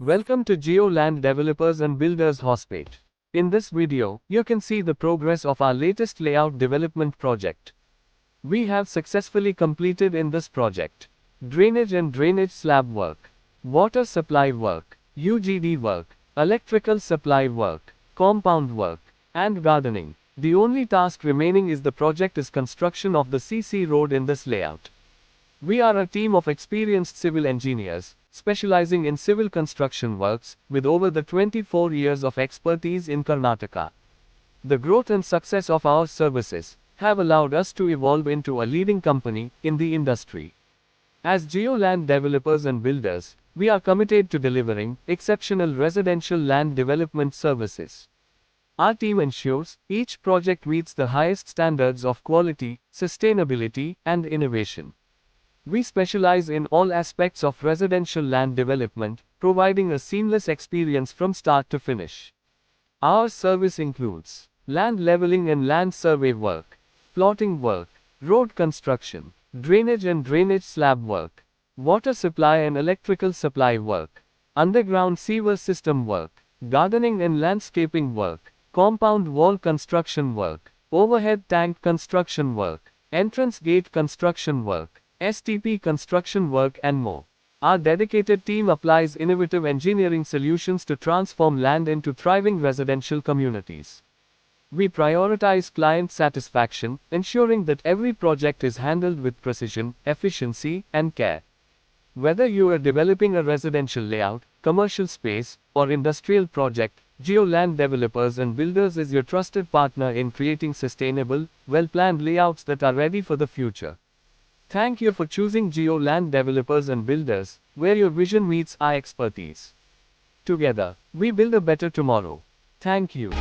Welcome to GEO Land Developers and Builders Hospet. In this video, you can see the progress of our latest layout development project. We have successfully completed in this project drainage and drainage slab work, water supply work, UGD work, electrical supply work, compound work, and gardening. The only task remaining is the project is construction of the CC road in this layout. We are a team of experienced civil engineers, specializing in civil construction works, with over 24 years of expertise in Karnataka. The growth and success of our services have allowed us to evolve into a leading company in the industry. As GEO Land Developers and Builders, we are committed to delivering exceptional residential land development services. Our team ensures each project meets the highest standards of quality, sustainability, and innovation. We specialize in all aspects of residential land development, providing a seamless experience from start to finish. Our service includes land leveling and land survey work, plotting work, road construction, drainage and drainage slab work, water supply and electrical supply work, underground sewer system work, gardening and landscaping work, compound wall construction work, overhead tank construction work, entrance gate construction work, STP construction work, and more. Our dedicated team applies innovative engineering solutions to transform land into thriving residential communities. We prioritize client satisfaction, ensuring that every project is handled with precision, efficiency, and care. Whether you are developing a residential layout, commercial space, or industrial project, GEO Land Developers and Builders is your trusted partner in creating sustainable, well-planned layouts that are ready for the future. Thank you for choosing GEO Land Developers and Builders, where your vision meets our expertise. Together, we build a better tomorrow. Thank you.